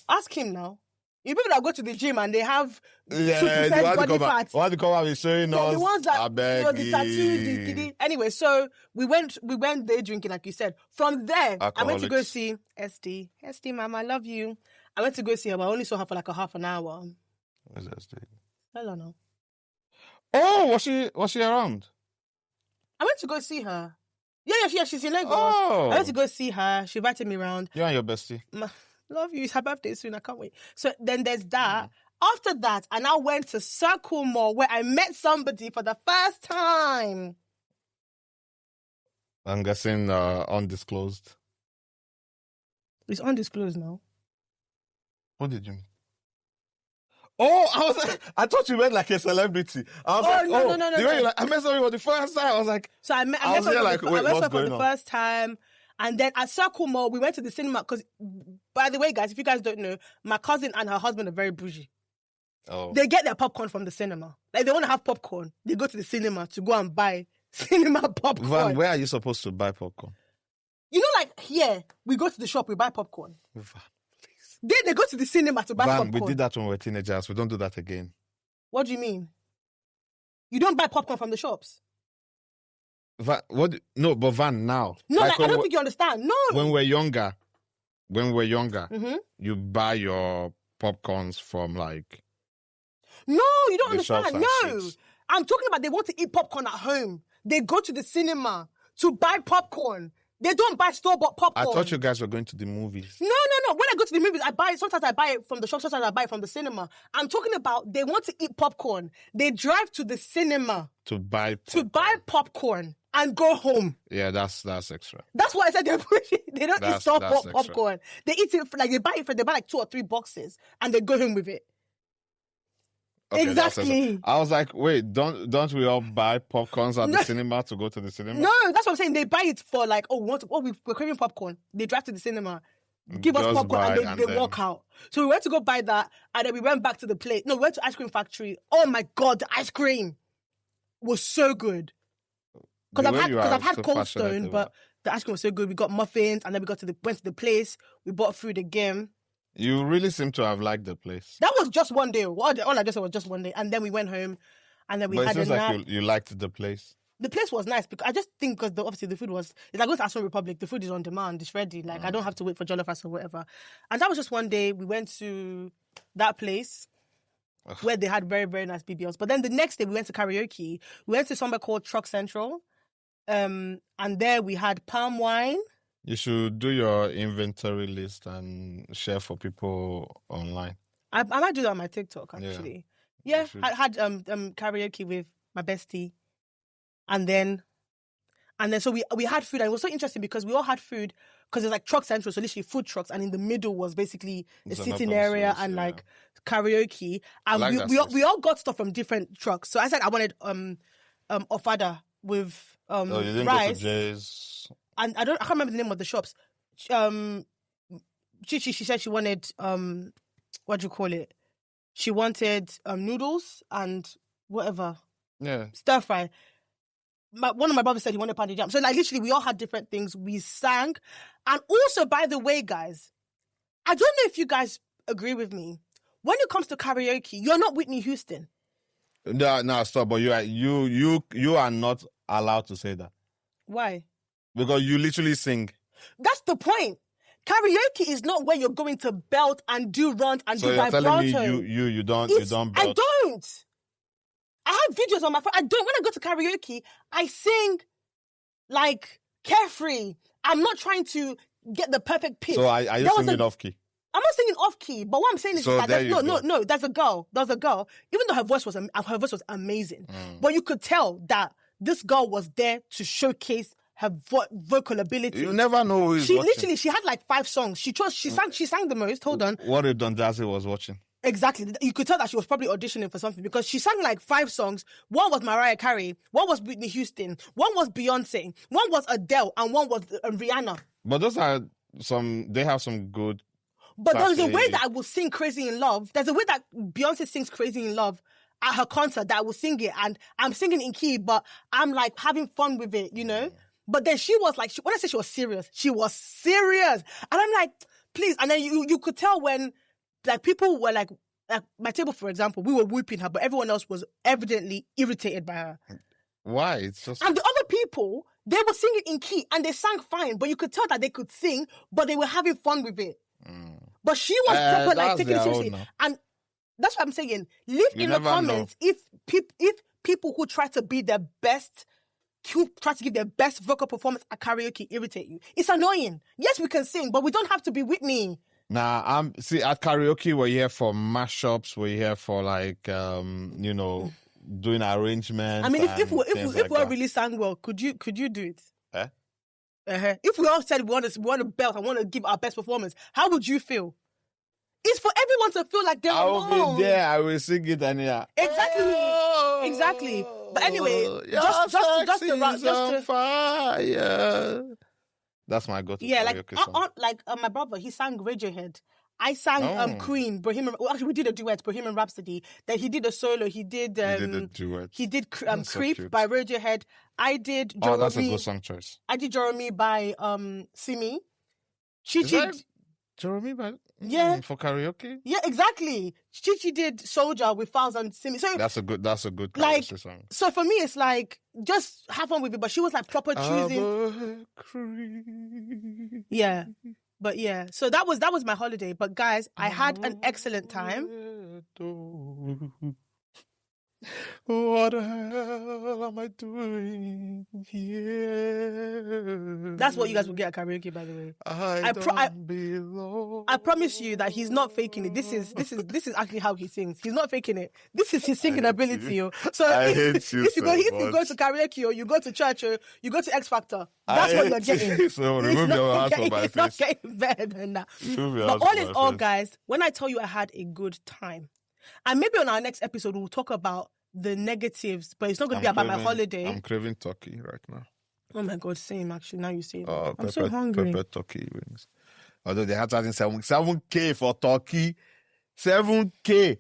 S2: Ask him now. You people that go to the gym and they have
S1: 2%
S2: body fat.
S1: Why the come out is showing us?
S2: The ones that
S1: the
S2: tattoo. Anyway, so we went day drinking, like you said. From there, I went to go see SD. SD, mama, I love you. I went to go see her, but I only saw her for like a half an hour.
S1: What's SD?
S2: I don't know.
S1: Oh, was she around?
S2: I went to go see her. Yeah, she's in Lagos.
S1: Oh.
S2: I went to go see her. She invited me around.
S1: You and your bestie.
S2: Love you. It's her birthday soon. I can't wait. So then there's that. After that, I now went to Circle Mall where I met somebody for the first time.
S1: I'm guessing undisclosed.
S2: It's undisclosed now.
S1: What did you mean? Oh, I thought you meant like a celebrity. I was like,
S2: no.
S1: The way you like, I met somebody for the first time. I was like,
S2: So I met someone for the first time. And then at Circle Mall, we went to the cinema because, by the way, guys, if you guys don't know, my cousin and her husband are very bougie.
S1: Oh.
S2: They get their popcorn from the cinema. Like, they want to have popcorn. They go to the cinema to go and buy cinema popcorn.
S1: Van, where are you supposed to buy popcorn?
S2: You know, like here, we go to the shop, we buy popcorn.
S1: Van, please.
S2: They go to the cinema to buy popcorn.
S1: We did that when we were teenagers. We don't do that again.
S2: What do you mean? You don't buy popcorn from the shops?
S1: Van, no, but Van, now.
S2: No, like, I don't think you understand. No.
S1: When we're younger, you buy your popcorns from like...
S2: No, you don't understand. No. I'm talking about they want to eat popcorn at home. They go to the cinema to buy popcorn. They don't buy store-bought popcorn.
S1: I thought you guys were going to the movies.
S2: No. When I go to the movies, sometimes I buy it from the shop, sometimes I buy it from the cinema. I'm talking about they want to eat popcorn. They drive to the cinema
S1: to buy
S2: popcorn and go home.
S1: Yeah, that's extra.
S2: That's why I said they don't eat store-bought popcorn. They eat it like they buy like 2 or 3 boxes and they go home with it. Okay, exactly.
S1: I was like, wait, don't we all buy popcorns at the cinema to go to the cinema?
S2: No, that's what I'm saying. They buy it for like, we're craving popcorn. They drive to the cinema, give us popcorn, and they walk out. So we went to go buy that, and then we went back to the place. No, we went to Ice Cream Factory. Oh my God, the ice cream was so good. Because I've had Cold Stone, but the ice cream was so good. We got muffins, and then we went to the place. We bought food again.
S1: You really seem to have liked the place.
S2: That was just one day. All I just said was just one day. And then we went home and then we had a nap.
S1: Like you liked the place.
S2: The place was nice because I just think because obviously the food it's like going to Aston Republic. The food is on demand. It's ready. Like I don't have to wait for jollof rice or whatever. And that was just one day. We went to that place where they had very, very nice BBLs. But then the next day we went to karaoke. We went to somewhere called Truck Central. And there we had palm wine.
S1: You should do your inventory list and share for people online.
S2: I might do that on my TikTok, actually. Yeah, I had karaoke with my bestie. And then so we had food. And it was so interesting because we all had food because it's like Truck Central, so literally food trucks. And in the middle was basically the sitting area and like karaoke. And we all got stuff from different trucks. So I said I wanted ofada with
S1: you didn't
S2: rice.
S1: Go to Jay's...
S2: And I can't remember the name of the shops. She said she wanted what do you call it? She wanted noodles and whatever.
S1: Yeah.
S2: Stir fry. One of my brothers said he wanted pounded jam. So like literally we all had different things. We sang. And also, by the way, guys, I don't know if you guys agree with me. When it comes to karaoke, you're not Whitney Houston.
S1: No, stop. But you are not allowed to say that.
S2: Why?
S1: Because you literally sing.
S2: That's the point. Karaoke is not where you're going to belt and do runs and do vibrato.
S1: So you're telling me you don't belt?
S2: I don't. I have videos on my phone. I don't. When I go to karaoke, I sing like carefree. I'm not trying to get the perfect pitch.
S1: So are you singing off key?
S2: I'm not singing off key, but what I'm saying is that no. There's a girl. Even though her voice was amazing, but you could tell that this girl was there to showcase her vocal ability.
S1: You never know who is watching.
S2: She had like 5 songs. She sang the most. Hold on.
S1: What if Don Jazzy was watching?
S2: Exactly. You could tell that she was probably auditioning for something because she sang like 5 songs. One was Mariah Carey, one was Whitney Houston, one was Beyonce, one was Adele, and one was Rihanna.
S1: But they have some good...
S2: But there's a way that I will sing Crazy in Love. There's a way that Beyonce sings Crazy in Love at her concert that I will sing it. And I'm singing in key, but I'm like having fun with it, you know? But then she was like, when I say she was serious. And I'm like, please. And then you could tell when like people were like my table, for example, we were whooping her, but everyone else was evidently irritated by her.
S1: Why? It's just... And
S2: the other people, they were singing in key and they sang fine, but you could tell that they could sing, but they were having fun with it. But she was proper like taking it seriously. And that's what I'm saying. Leave in the comments if people who try to be their best, who try to give their best vocal performance at karaoke irritate you. It's annoying. Yes, we can sing, but we don't have to be Whitney.
S1: Nah, see, at karaoke, we're here for mashups. We're here for like, doing arrangements.
S2: I mean, if we all really sang well, could you do it? If we all said we want to belt and want to give our best performance, how would you feel? It's for everyone to feel like they're
S1: I will
S2: alone.
S1: be there. I will sing it and yeah.
S2: Exactly. But anyway, just to
S1: fire. That's my go-to karaoke song.
S2: My brother, he sang Radiohead. I sang Queen, Bohemian. Well, actually, we did a duet, Bohemian Rhapsody. Then he did a solo. He did
S1: a duet.
S2: He did
S1: So
S2: Creep
S1: cute.
S2: by Radiohead. I did Jeremy.
S1: Oh, that's a good song choice.
S2: I did Jeremy by Simi.
S1: Jeremy by for karaoke?
S2: Yeah, exactly. Chichi did Soldier with Fowls and Simi. So
S1: that's a good karaoke song.
S2: So for me, it's like just have fun with it. But she was like proper choosing. Yeah. But yeah, so that was my holiday. But guys, I had an excellent time.
S1: What the hell am I doing here?
S2: That's what you guys will get at karaoke, by the way. I promise you that he's not faking it. This is actually how he sings. He's not faking it. This is his singing ability. So if you go to karaoke or you go to church or you go to X Factor, that's what you're getting.
S1: So remove your hands from my face.
S2: It's not getting better than that. But all in all, guys, when I tell you I had a good time, and maybe on our next episode we'll talk about the negatives, but it's not going to be about my holiday.
S1: I'm craving turkey right now.
S2: Oh my God, same actually. Now you say that.
S1: Oh,
S2: I'm so hungry.
S1: Pepper turkey wings. Although they had charging 7K for turkey. 7K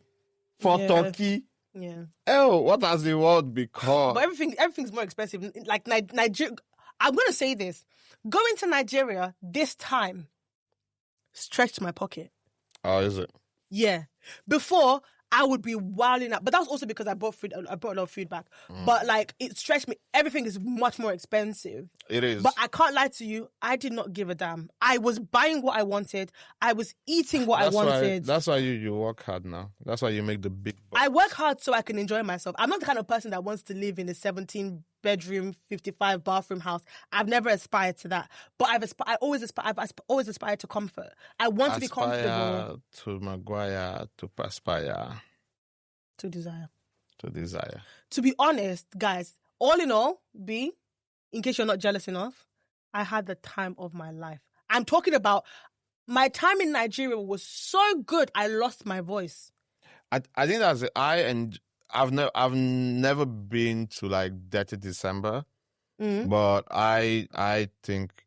S1: for turkey.
S2: Yeah.
S1: Oh, what has the world become?
S2: But everything's more expensive. Like Nigeria, I'm going to say this. Going to Nigeria this time stretched my pocket.
S1: Oh, is it?
S2: Yeah. Before, I would be wilding out. But that was also because I brought a lot of food back. But like, it stressed me. Everything is much more expensive.
S1: It is.
S2: But I can't lie to you. I did not give a damn. I was buying what I wanted. I was eating what I wanted.
S1: That's why you work hard now. That's why you make the big bucks.
S2: I work hard so I can enjoy myself. I'm not the kind of person that wants to live in a 17-bedroom, 55-bathroom house. I've never aspired to that. But I've always aspired to comfort. I want to be comfortable.
S1: To Maguire, to perspire.
S2: To desire.
S1: To desire.
S2: To be honest, guys, all in all, in case you're not jealous enough, I had the time of my life. I'm talking about my time in Nigeria was so good, I lost my voice.
S1: I think that's it. I've never been to like Dirty December, but I think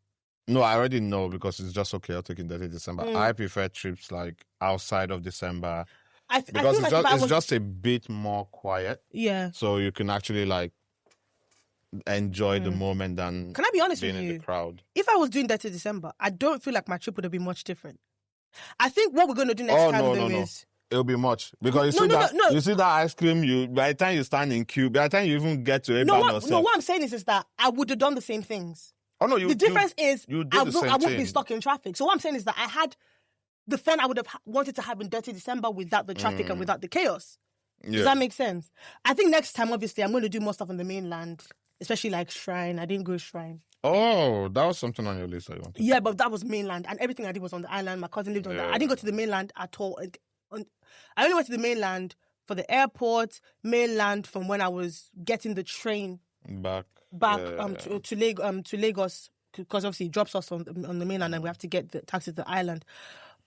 S1: I already know because it's just so chaotic in Dirty December. I prefer trips like outside of December because it's just a bit more quiet.
S2: Yeah,
S1: so you can actually like enjoy the moment than
S2: can I be honest
S1: being
S2: with you?
S1: In the crowd.
S2: If I was doing Dirty December, I don't feel like my trip would have been much different. I think what we're going to do next time is.
S1: It'll be much because you see that ice cream. By the time you stand in queue, by the time you even get to it,
S2: what I'm saying is that I would have done the same things.
S1: Oh no,
S2: the difference is I won't
S1: be
S2: stuck in traffic. So what I'm saying is that I had the fun I would have wanted to have in Dirty December without the traffic and without the chaos. Yeah. Does that make sense? I think next time, obviously, I'm going to do more stuff on the mainland, especially like Shrine. I didn't go Shrine.
S1: Oh, that was something on your list.
S2: Yeah, but that was mainland, and everything I did was on the island. My cousin lived on that. I didn't go to the mainland at all. I only went to the mainland for the airport, mainland from when I was getting the train back to Lagos, because obviously it drops us on the mainland and we have to get the taxi to the island.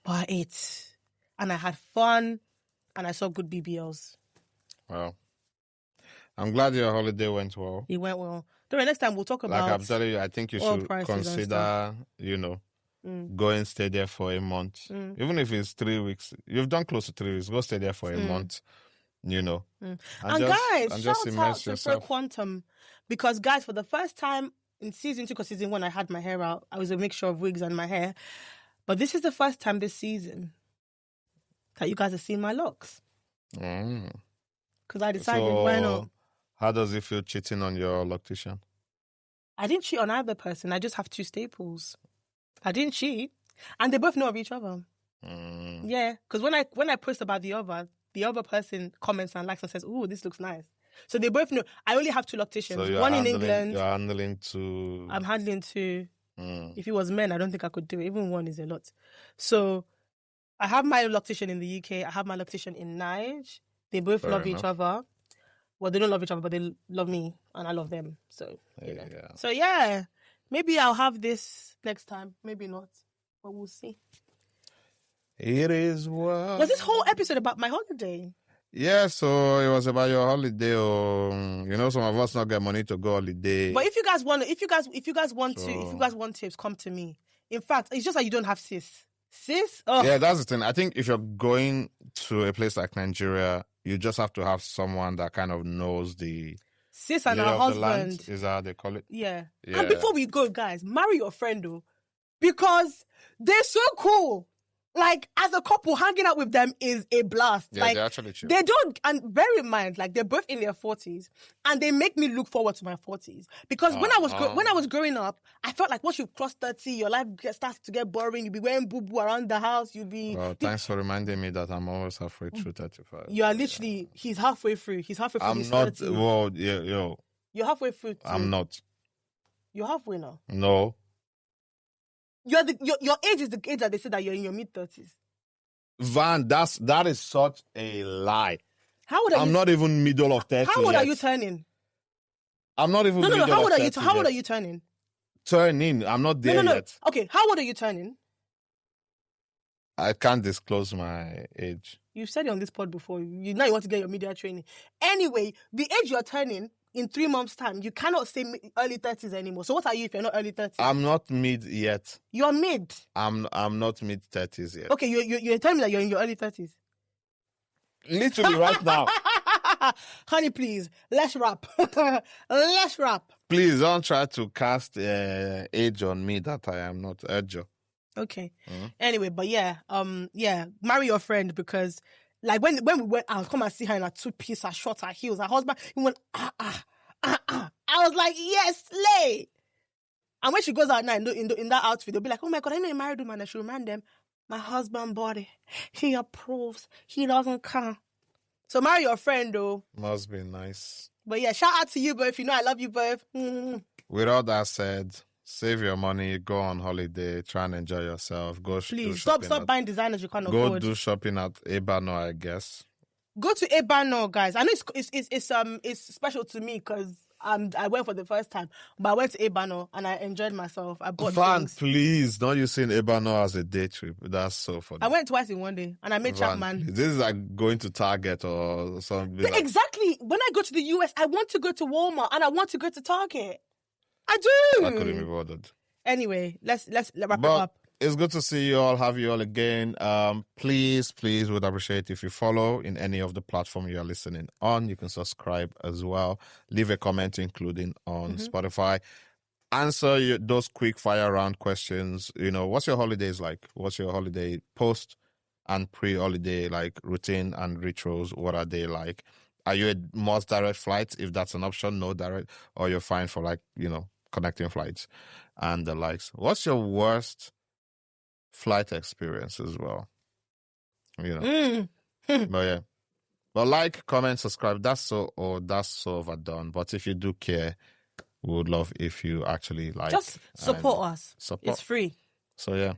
S2: But I ate and I had fun and I saw good BBLs.
S1: Wow. I'm glad your holiday went well.
S2: It went well. Next time we'll talk about.
S1: Like I'm telling you, I think you should consider, go and stay there for a month. Even if it's 3 weeks. You've done close to 3 weeks. Go stay there for a month, And
S2: guys, shout out to Pro Quantum. Because guys, for the first time in season 2, because season 1 I had my hair out. I was a mixture of wigs and my hair. But this is the first time this season that you guys have seen my locks. Because I decided, why not?
S1: How does it feel cheating on your loctician?
S2: I didn't cheat on either person. I just have 2 staples. I didn't cheat. And they both know of each other. Yeah. Because when I post about the other person comments and likes and says, "Ooh, this looks nice." So they both know. I only have 2 locticians.
S1: So
S2: one in England.
S1: You're handling 2.
S2: I'm handling 2. If it was men, I don't think I could do it. Even 1 is a lot. So I have my loctician in the UK. I have my loctician in Nigeria. They both love each other. Well, they don't love each other, but they love me and I love them. So, So, yeah. Maybe I'll have this next time. Maybe not. But we'll see.
S1: It is well.
S2: Was this whole episode about my holiday?
S1: Yeah, so it was about your holiday. Some of us not get money to go holiday.
S2: But if you guys want tips, come to me. In fact, it's just that you don't have sis. Oh.
S1: Yeah, that's the thing. I think if you're going to a place like Nigeria, you just have to have someone that kind of knows the
S2: sis and her husband.
S1: Is that how they call it?
S2: Yeah. And before we go, guys, marry your friend though, because they're so cool. Like, as a couple, hanging out with them is a blast.
S1: Yeah,
S2: like,
S1: they're actually chill.
S2: They don't, and bear in mind, like, they're both in their 40s, and they make me look forward to my 40s. Because when I was growing up, I felt like once you cross 30, your life starts to get boring. You'll be wearing boo-boo around the house. You'll be...
S1: Well, thanks for reminding me that I'm always halfway through 35.
S2: You are literally... He's halfway through. He's halfway through his 30.
S1: Well, yeah, yo.
S2: You're halfway through.
S1: I'm not.
S2: You're halfway now.
S1: No.
S2: Your age is the age that they say that you're in your mid-30s.
S1: Van, that is such a lie.
S2: How old are you?
S1: I'm not even middle of 30
S2: How old
S1: yet.
S2: are you turning?
S1: I'm not even middle of 30
S2: How old are you turning?
S1: Turning. I'm not there yet.
S2: Okay, how old are you turning?
S1: I can't disclose my age.
S2: You've said it on this pod before. Now you want to get your media training. Anyway, the age you're turning in 3 months' time, you cannot say early 30s anymore. So what are you if you're not early 30s?
S1: I'm not mid yet.
S2: You're mid.
S1: I'm not mid 30s yet.
S2: Okay, you're telling me that you're in your early 30s.
S1: Literally right now.
S2: Honey, please, let's wrap. Let's wrap.
S1: Please don't try to cast age on me that I am not. Edjo.
S2: Okay. Mm-hmm. Anyway, but marry your friend, because like when we went out, come and see her in her 2-piece, her shorts, her heels, her husband, he went, I was like, yes, slay. And when she goes out now in that outfit, they'll be like, oh my God, I know a married woman. I should remind them, my husband body, he approves, he doesn't care. So marry your friend though.
S1: Must be nice.
S2: But yeah, shout out to you both. You know I love you both. Mm-hmm.
S1: With all that said, save your money, go on holiday, try and enjoy yourself.
S2: Please stop buying designers you can't afford.
S1: Go do shopping at Ebano, I guess.
S2: Go to Ebano, guys. I know it's special to me because I went for the first time, but I went to Ebano and I enjoyed myself. I bought things.
S1: Please, not using Ebano as a day trip. That's so funny.
S2: I went twice in one day and I met Chapman.
S1: This is like going to Target or something.
S2: Exactly. When I go to the US, I want to go to Walmart and I want to go to Target. I do.
S1: I couldn't be bothered.
S2: Anyway, let's wrap it up.
S1: It's good to see you all, have you all again. Please would appreciate if you follow in any of the platform you are listening on. You can subscribe as well. Leave a comment, including on Spotify. Answer those quick fire round questions. What's your holidays like? What's your holiday post and pre-holiday like routine and rituals? What are they like? Are you a most direct flight? If that's an option, no direct, or you're fine for connecting flights and the likes. What's your worst flight experience as well? But yeah. But comment, subscribe. That's so overdone. But if you do care, we would love if you actually
S2: just support us. It's free.
S1: So yeah.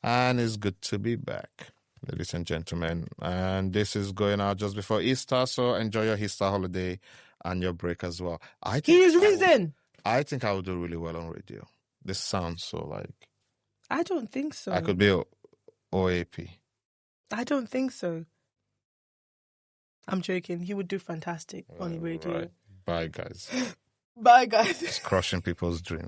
S1: And it's good to be back, ladies and gentlemen. And this is going out just before Easter, so enjoy your Easter holiday and your break as well.
S2: Here's reason.
S1: I think I will do really well on radio. This sounds so
S2: I don't think so.
S1: I could be OAP.
S2: I don't think so. I'm joking. He would do fantastic on radio.
S1: Right. Bye, guys.
S2: Bye, guys.
S1: It's crushing people's dreams.